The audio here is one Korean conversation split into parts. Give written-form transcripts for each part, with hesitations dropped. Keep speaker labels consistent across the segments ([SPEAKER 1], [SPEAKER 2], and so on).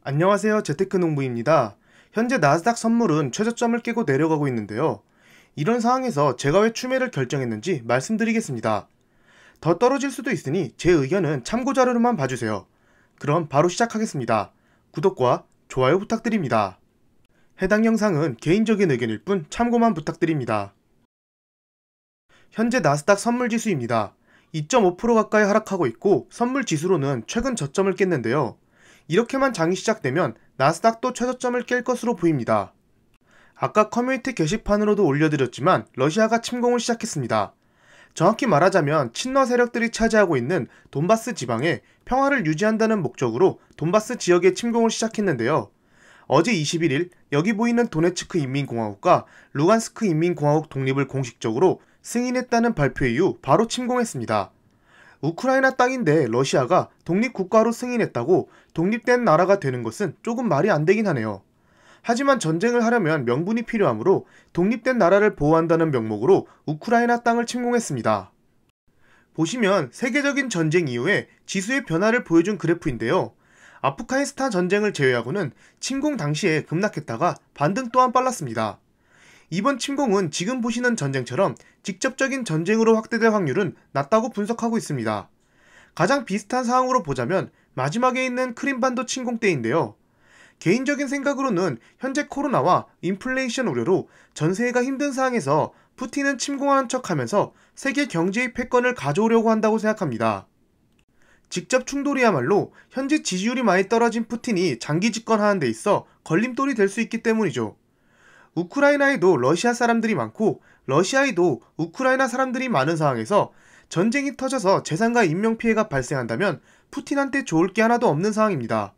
[SPEAKER 1] 안녕하세요. 재테크농부입니다. 현재 나스닥 선물은 최저점을 깨고 내려가고 있는데요. 이런 상황에서 제가 왜 추매를 결정했는지 말씀드리겠습니다. 더 떨어질 수도 있으니 제 의견은 참고자료로만 봐주세요. 그럼 바로 시작하겠습니다. 구독과 좋아요 부탁드립니다. 해당 영상은 개인적인 의견일 뿐 참고만 부탁드립니다. 현재 나스닥 선물지수입니다. 2.5% 가까이 하락하고 있고 선물지수로는 최근 저점을 깼는데요. 이렇게만 장이 시작되면 나스닥도 최저점을 깰 것으로 보입니다. 아까 커뮤니티 게시판으로도 올려드렸지만 러시아가 침공을 시작했습니다. 정확히 말하자면 친러 세력들이 차지하고 있는 돈바스 지방에 평화를 유지한다는 목적으로 돈바스 지역에 침공을 시작했는데요. 어제 21일 여기 보이는 도네츠크 인민공화국과 루간스크 인민공화국 독립을 공식적으로 승인했다는 발표 이후 바로 침공했습니다. 우크라이나 땅인데 러시아가 독립국가로 승인했다고 독립된 나라가 되는 것은 조금 말이 안 되긴 하네요. 하지만 전쟁을 하려면 명분이 필요하므로 독립된 나라를 보호한다는 명목으로 우크라이나 땅을 침공했습니다. 보시면 세계적인 전쟁 이후에 지수의 변화를 보여준 그래프인데요. 아프가니스탄 전쟁을 제외하고는 침공 당시에 급락했다가 반등 또한 빨랐습니다. 이번 침공은 지금 보시는 전쟁처럼 직접적인 전쟁으로 확대될 확률은 낮다고 분석하고 있습니다. 가장 비슷한 상황으로 보자면 마지막에 있는 크림반도 침공 때인데요. 개인적인 생각으로는 현재 코로나와 인플레이션 우려로 전세계가 힘든 상황에서 푸틴은 침공하는 척하면서 세계 경제의 패권을 가져오려고 한다고 생각합니다. 직접 충돌이야말로 현재 지지율이 많이 떨어진 푸틴이 장기 집권하는 데 있어 걸림돌이 될 수 있기 때문이죠. 우크라이나에도 러시아 사람들이 많고 러시아에도 우크라이나 사람들이 많은 상황에서 전쟁이 터져서 재산과 인명피해가 발생한다면 푸틴한테 좋을 게 하나도 없는 상황입니다.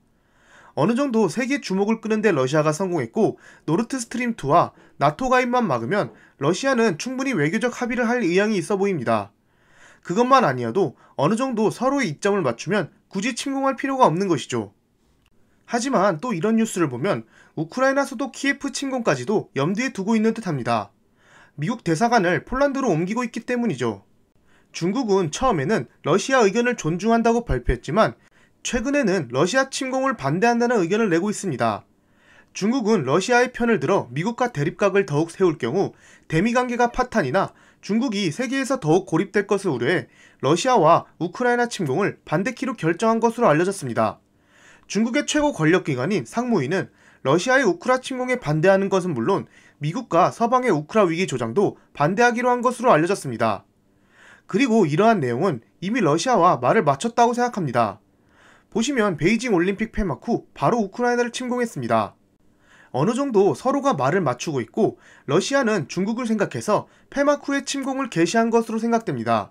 [SPEAKER 1] 어느 정도 세계 주목을 끄는데 러시아가 성공했고 노르트스트림2와 나토 가입만 막으면 러시아는 충분히 외교적 합의를 할 의향이 있어 보입니다. 그것만 아니어도 어느 정도 서로의 이점을 맞추면 굳이 침공할 필요가 없는 것이죠. 하지만 또 이런 뉴스를 보면 우크라이나 수도 키예프 침공까지도 염두에 두고 있는 듯합니다. 미국 대사관을 폴란드로 옮기고 있기 때문이죠. 중국은 처음에는 러시아 의견을 존중한다고 발표했지만 최근에는 러시아 침공을 반대한다는 의견을 내고 있습니다. 중국은 러시아의 편을 들어 미국과 대립각을 더욱 세울 경우 대미 관계가 파탄이나 중국이 세계에서 더욱 고립될 것을 우려해 러시아와 우크라이나 침공을 반대키로 결정한 것으로 알려졌습니다. 중국의 최고 권력기관인 상무위는 러시아의 우크라 침공에 반대하는 것은 물론 미국과 서방의 우크라 위기 조장도 반대하기로 한 것으로 알려졌습니다. 그리고 이러한 내용은 이미 러시아와 말을 맞췄다고 생각합니다. 보시면 베이징 올림픽 폐막 후 바로 우크라이나를 침공했습니다. 어느 정도 서로가 말을 맞추고 있고 러시아는 중국을 생각해서 폐막 후에 침공을 개시한 것으로 생각됩니다.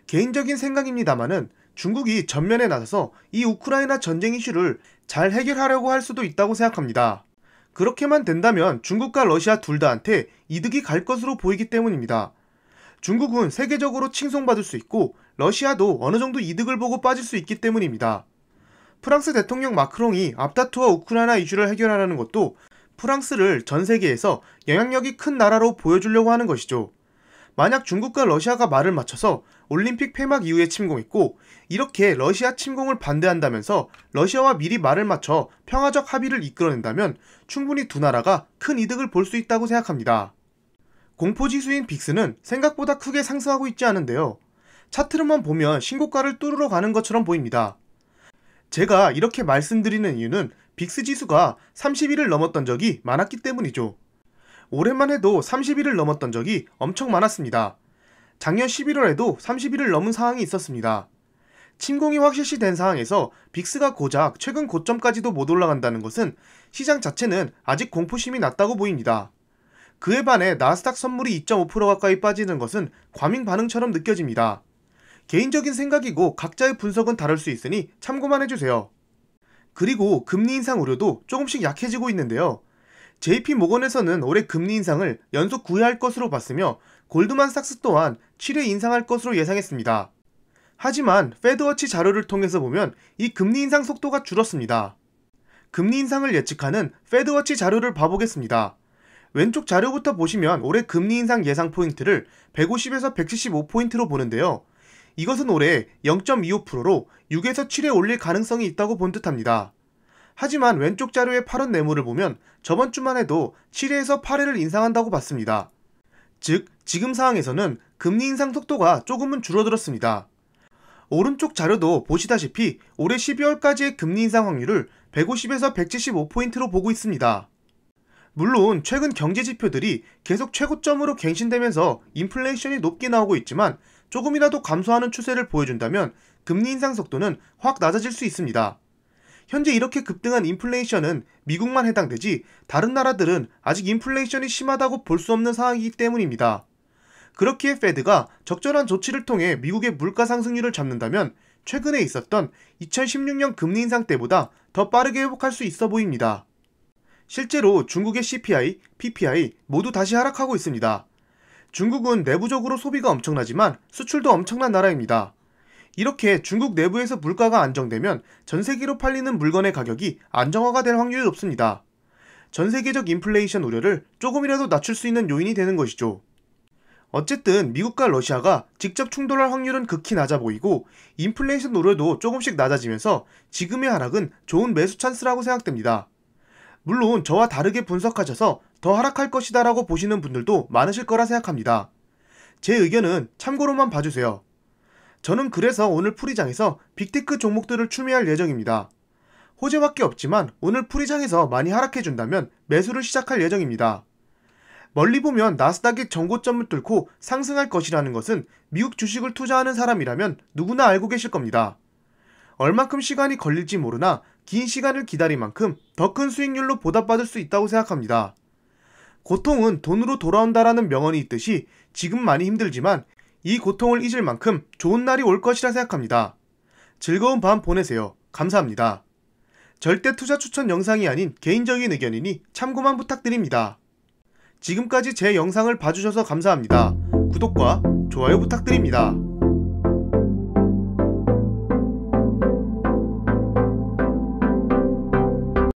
[SPEAKER 1] 개인적인 생각입니다마는 중국이 전면에 나서서 이 우크라이나 전쟁 이슈를 잘 해결하려고 할 수도 있다고 생각합니다. 그렇게만 된다면 중국과 러시아 둘 다한테 이득이 갈 것으로 보이기 때문입니다. 중국은 세계적으로 칭송받을 수 있고 러시아도 어느 정도 이득을 보고 빠질 수 있기 때문입니다. 프랑스 대통령 마크롱이 앞다투어 우크라이나 이슈를 해결하려는 것도 프랑스를 전 세계에서 영향력이 큰 나라로 보여주려고 하는 것이죠. 만약 중국과 러시아가 말을 맞춰서 올림픽 폐막 이후에 침공했고 이렇게 러시아 침공을 반대한다면서 러시아와 미리 말을 맞춰 평화적 합의를 이끌어낸다면 충분히 두 나라가 큰 이득을 볼 수 있다고 생각합니다. 공포지수인 빅스는 생각보다 크게 상승하고 있지 않은데요. 차트로만 보면 신고가를 뚫으러 가는 것처럼 보입니다. 제가 이렇게 말씀드리는 이유는 빅스 지수가 30일을 넘었던 적이 많았기 때문이죠. 올해만 해도 30일을 넘었던 적이 엄청 많았습니다. 작년 11월에도 30일을 넘은 상황이 있었습니다. 침공이 확실시된 상황에서 빅스가 고작 최근 고점까지도 못 올라간다는 것은 시장 자체는 아직 공포심이 낮다고 보입니다. 그에 반해 나스닥 선물이 2.5% 가까이 빠지는 것은 과민 반응처럼 느껴집니다. 개인적인 생각이고 각자의 분석은 다를 수 있으니 참고만 해주세요. 그리고 금리 인상 우려도 조금씩 약해지고 있는데요. JP모건에서는 올해 금리 인상을 연속 9회 할 것으로 봤으며 골드만삭스 또한 7회 인상할 것으로 예상했습니다. 하지만 패드워치 자료를 통해서 보면 이 금리 인상 속도가 줄었습니다. 금리 인상을 예측하는 패드워치 자료를 봐보겠습니다. 왼쪽 자료부터 보시면 올해 금리 인상 예상 포인트를 150에서 175포인트로 보는데요. 이것은 올해 0.25%로 6에서 7에 올릴 가능성이 있다고 본 듯합니다. 하지만 왼쪽 자료의 8원 매물을 보면 저번 주만 해도 7회에서 8회를 인상한다고 봤습니다. 즉, 지금 상황에서는 금리 인상 속도가 조금은 줄어들었습니다. 오른쪽 자료도 보시다시피 올해 12월까지의 금리 인상 확률을 150에서 175포인트로 보고 있습니다. 물론 최근 경제 지표들이 계속 최고점으로 갱신되면서 인플레이션이 높게 나오고 있지만 조금이라도 감소하는 추세를 보여준다면 금리 인상 속도는 확 낮아질 수 있습니다. 현재 이렇게 급등한 인플레이션은 미국만 해당되지 다른 나라들은 아직 인플레이션이 심하다고 볼 수 없는 상황이기 때문입니다. 그렇기에 페드가 적절한 조치를 통해 미국의 물가 상승률을 잡는다면 최근에 있었던 2016년 금리 인상 때보다 더 빠르게 회복할 수 있어 보입니다. 실제로 중국의 CPI, PPI 모두 다시 하락하고 있습니다. 중국은 내부적으로 소비가 엄청나지만 수출도 엄청난 나라입니다. 이렇게 중국 내부에서 물가가 안정되면 전 세계로 팔리는 물건의 가격이 안정화가 될 확률이 높습니다. 전 세계적 인플레이션 우려를 조금이라도 낮출 수 있는 요인이 되는 것이죠. 어쨌든 미국과 러시아가 직접 충돌할 확률은 극히 낮아 보이고 인플레이션 우려도 조금씩 낮아지면서 지금의 하락은 좋은 매수 찬스라고 생각됩니다. 물론 저와 다르게 분석하셔서 더 하락할 것이다 라고 보시는 분들도 많으실 거라 생각합니다. 제 의견은 참고로만 봐주세요. 저는 그래서 오늘 풀이장에서 빅테크 종목들을 추매할 예정입니다. 호재밖에 없지만 오늘 풀이장에서 많이 하락해준다면 매수를 시작할 예정입니다. 멀리 보면 나스닥의 정고점을 뚫고 상승할 것이라는 것은 미국 주식을 투자하는 사람이라면 누구나 알고 계실 겁니다. 얼만큼 시간이 걸릴지 모르나 긴 시간을 기다릴 만큼 더 큰 수익률로 보답받을 수 있다고 생각합니다. 고통은 돈으로 돌아온다라는 명언이 있듯이 지금 많이 힘들지만 이 고통을 잊을 만큼 좋은 날이 올 것이라 생각합니다. 즐거운 밤 보내세요. 감사합니다. 절대 투자 추천 영상이 아닌 개인적인 의견이니 참고만 부탁드립니다. 지금까지 제 영상을 봐주셔서 감사합니다. 구독과 좋아요 부탁드립니다.